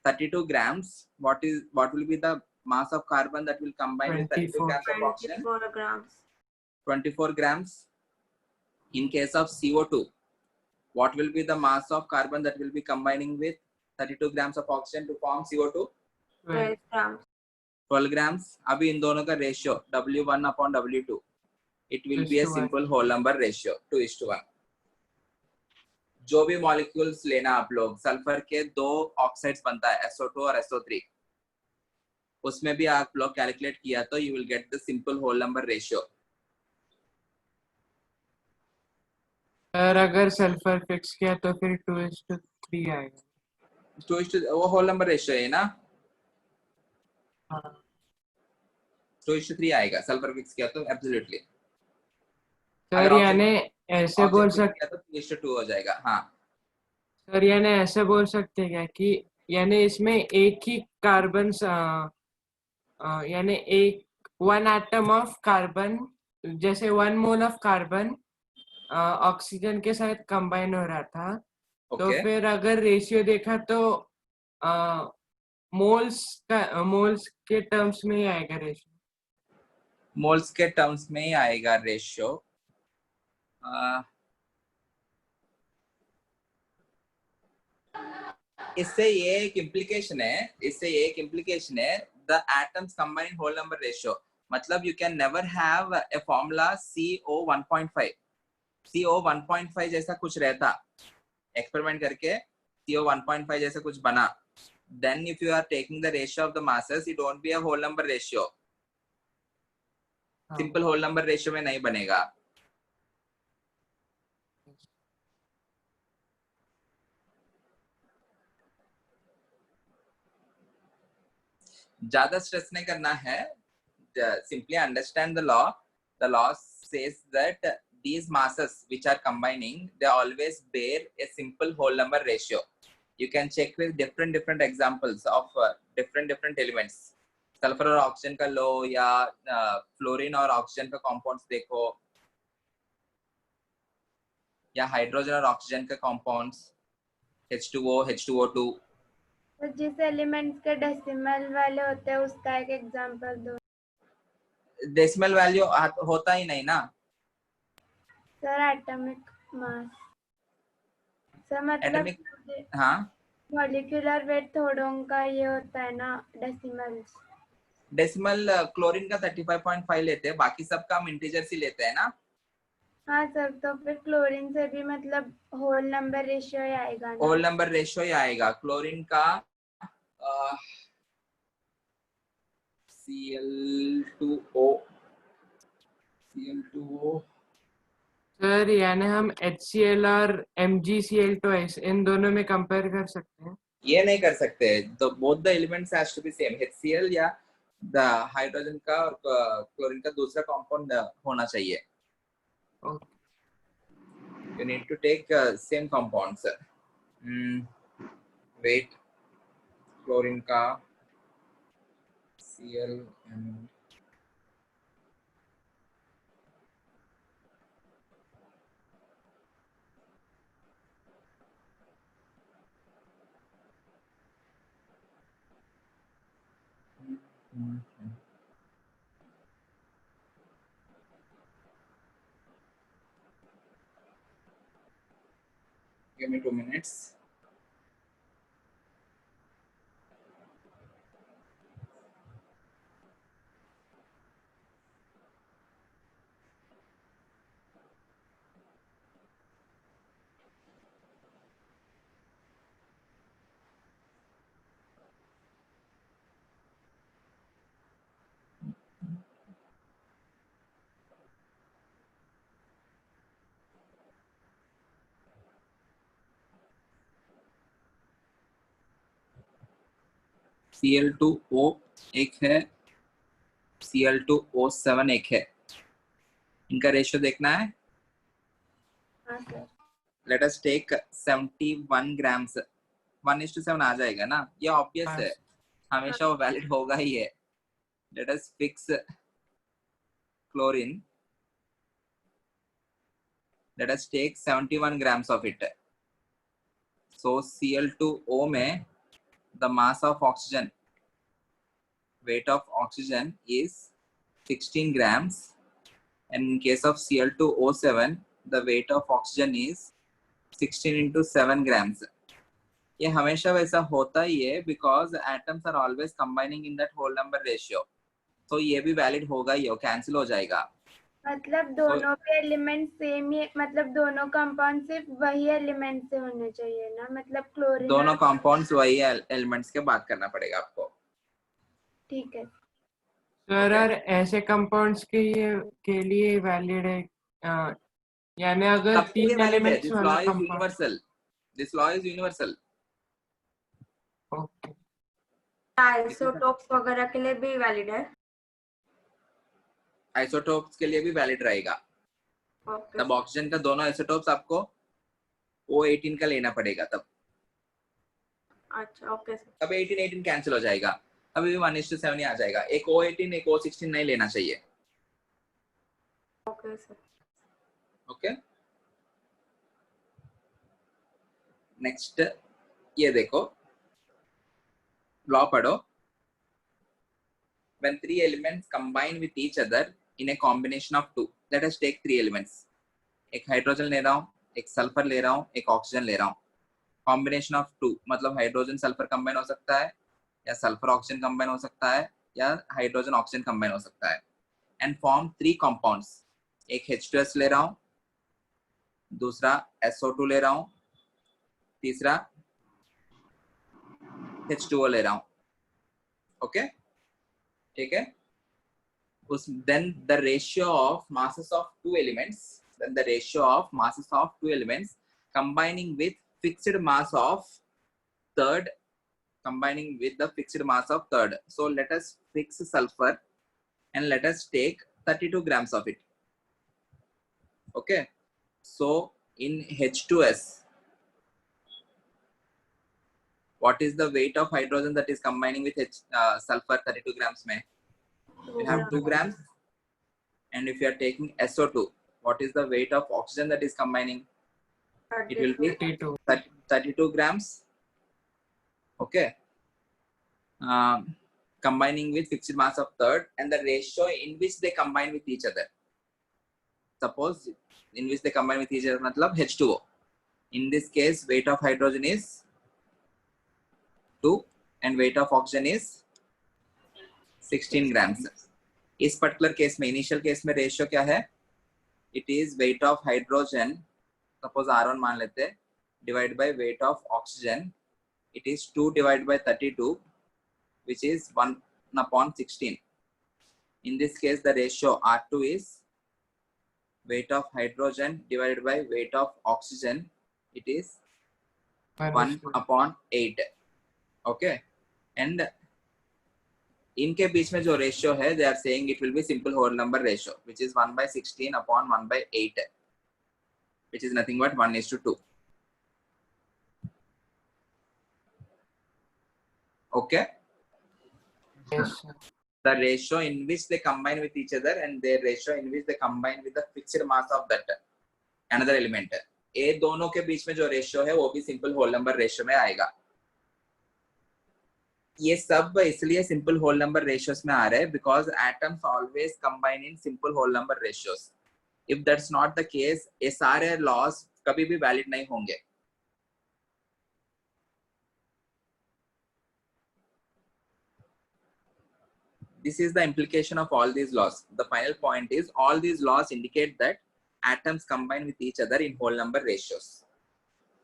32 grams, what will be the mass of carbon that will combine with 32 grams of oxygen? 24 grams. 24 grams. In case of CO2, what will be the mass of carbon that will be combining with 32 grams of oxygen to form CO2? 12 grams. 12 grams. अभी इन दोनों का ratio W1 upon W2, it will be a simple whole number ratio 2:1. जो भी molecules लेना आप लोग, sulphur के दो ऑक्साइड्स बनता है SO2 और SO3, उसमें भी आप लोग कैलकुलेट किया तो you will get the simple whole number ratio. Sir अगर सल्फर फिक्स किया तो फिर 2:3 आएगा. 2:, वो होल नंबर रेशियो है ना. 2:3 आएगा सल्फर फिक्स किया तो एब्सोल्युटली. सर यानी ऐसे बोल सकते तो 3:2 हो जाएगा. हाँ सर, यानी ऐसे बोल सकते हैं क्या कि यानी इसमें एक ही कार्बन यानी एक 1 एटम ऑफ कार्बन, जैसे 1 मोल ऑफ कार्बन ऑक्सीजन के साथ कंबाइन हो रहा था. तो फिर अगर रेशियो देखा तो मोल्स के टर्म्स में ही आएगा रेशियो. मोल्स के टर्म्स में ही आएगा रेशियो. इससे ये एक इम्प्लीकेशन है, the atoms combine whole number ratio. मतलब you can never have a formula CO 1.5. CO 1.5 जैसा कुछ रहता, एक्सपेरिमेंट करके CO 1.5 जैसा कुछ बना, then if you are taking the ratio of the masses, it won't be a whole number ratio. Simple whole number ratio में नहीं बनेगा. ज्यादा स्ट्रेस नहीं करना है. Simply understand the law. The law says that these masses which are combining, they always bear a simple whole number ratio. You can check with different examples of different elements. Sulphur और oxygen का लो या fluorine और oxygen का compounds देखो, या hydrogen और oxygen का compounds H2O, H2O2. तो जिस एलिमेंट्स के डेसिमल वाले होते हैं उसका एक एग्जांपल दो. डेसिमल वैल्यू होता ही नहीं ना सर एटॉमिक मास. सर मतलब हाँ, मॉलिक्यूलर वेट थोड़ों का ये होता है ना डेसिमल्स. डेसिमल क्लोरीन का 35.5 लेते हैं, बाकी सब का हम इंटीजर्स ही लेते हैं ना. हाँ सर, तो फिर क्लोरीन से भी मतलब होल नंबर रेशियो ही आएगा ना. होल नंबर रेशियो ही आएगा. क्लोरीन का Cl2O. सर यानी हम HCl और MgCl2 इन दोनों में कंपेयर कर सकते हैं. ये नहीं कर सकते. तो both the elements has to be same. HCl या द हाइड्रोजन का और क्लोरीन का दूसरा कंपाउंड होना चाहिए. You need to take same compounds. Wait, chlorine का Cl and give me 2 minutes. Cl2O एक है, Cl2O7 एक है, इनका रेशियो देखना है. हाँ sir. Let us take 71 grams. 1:7 आ जाएगा ना, ये ऑब्वियस है, हमेशा वो वैलिड होगा ही है. Let us fix chlorine. Let us take 71 grams of it. So Cl2O में the mass of oxygen, weight of oxygen is 16 grams, and in case of Cl2O7 the weight of oxygen is 16 into 7 grams. ये हमेशा वैसा होता ही है because atoms are always combining in that whole number ratio. So ये भी valid होगा ही, cancel हो जाएगा. मतलब दोनों के एलिमेंट सेम ही, मतलब दोनों कंपाउंड सिर्फ वही एलिमेंट से होने चाहिए ना, मतलब क्लोरीन. दोनों कंपाउंड्स वही एलिमेंट्स के बात करना पड़ेगा आपको. ठीक है सर, और ऐसे कंपाउंड्स के लिए वैलिड है, यानी अगर सबके लिए 3 valid है. एलिमेंट्स This वाला law is compound. universal. This law is universal. Okay. Isotopes वगैरह के लिए भी वैलिड है. आइसोटोप्स के लिए भी वैलिड रहेगा. ओके. तब ऑक्सीजन का दोनों आइसोटोप्स आपको O18 का लेना पड़ेगा तब. अच्छा ओके सर. तब 18 कैंसिल हो जाएगा, अभी भी 1:7 ही आ जाएगा. एक O18 एक O16 नहीं लेना चाहिए. Okay sir. ओके, नेक्स्ट ये देखो, लॉ पढ़ो. When 3 elements combine with each other in a combination of 2, let us take 3 elements. एक हाइड्रोजन ले रहा हूँ, एक सल्फर ले रहा हूँ, एक ऑक्सीजन ले रहा हूँ. कॉम्बिनेशन ऑफ 2 मतलब हाइड्रोजन सल्फर कंबाइन हो सकता है, या सल्फर ऑक्सीजन कंबाइन हो सकता है, या हाइड्रोजन ऑक्सीजन कंबाइन हो सकता है. And form 3 compounds. एक H2S ले रहा हूँ, दूसरा SO2 ले रहा हूँ, तीसरा H2O ले रहा हूँ. ओके, ठीक है. Then the ratio of masses of 2 elements, combining with fixed mass of third, So let us fix sulfur and let us take 32 grams of it. Okay, so in H2S, what is the weight of hydrogen that is combining with sulfur? 32 grams mein we have 2 grams. And if you are taking SO2, what is the weight of oxygen that is combining? It will be 32 grams. Okay, combining with fixed mass of third, and the ratio in which they combine with each other. Suppose in which they combine with each other matlab H2O. In this case, weight of hydrogen is 2 and weight of oxygen is 16 grams. इस particular case में, initial case में ratio क्या है? It is weight of hydrogen, suppose R1 मान लेते हैं, divide by weight of oxygen. It is 2 divide by 32 which is 1/16. In this case, the ratio R2 is weight of hydrogen divided by weight of oxygen. It is 1/8. Okay, and इनके बीच में जो ratio है, they are saying it will be simple whole number ratio, which is 1/16 upon 1/8. which is nothing but 1:2. Okay. Yes, sir. The ratio in which they combine with each other and their ratio in which they combine with the fixed mass of that another element. ये दोनों के बीच में जो ratio है वो भी simple whole number ratio में आएगा. ये सब इसलिए सिंपल होल नंबर रेशियोस में आ रहे हैं because atoms always combine in simple whole number ratios. If that's not the case ये सारे लॉस कभी भी वैलिड नहीं होंगे. This is the implication of all these laws. The final point is all these laws indicate that atoms combine with each other in whole number ratios.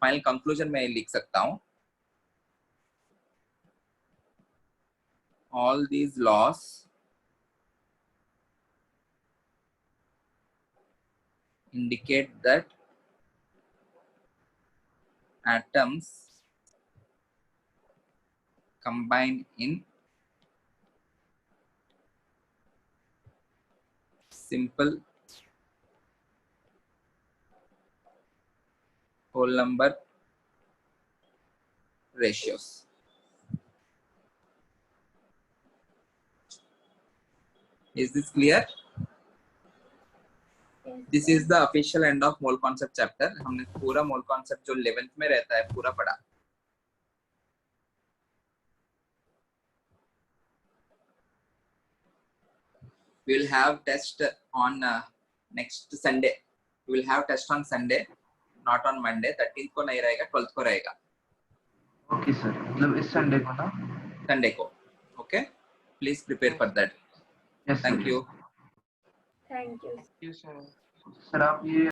Final conclusion मैं लिख सकता हूँ. All these laws indicate that atoms combine in simple whole number ratios. Is this clear? Yes, This is the official end of mole concept chapter. हमने पूरा mole concept जो 11th में रहता है पूरा पढ़ा. We will have test on next Sunday. We will have test on Sunday, not on Monday. 13th को नहीं रहेगा, 12th को रहेगा. ओके सर, मतलब इस संडे को ना? Sunday को. Okay? Please prepare for that. Yes Thank you. thank you. Yes, sir. Sir आप ये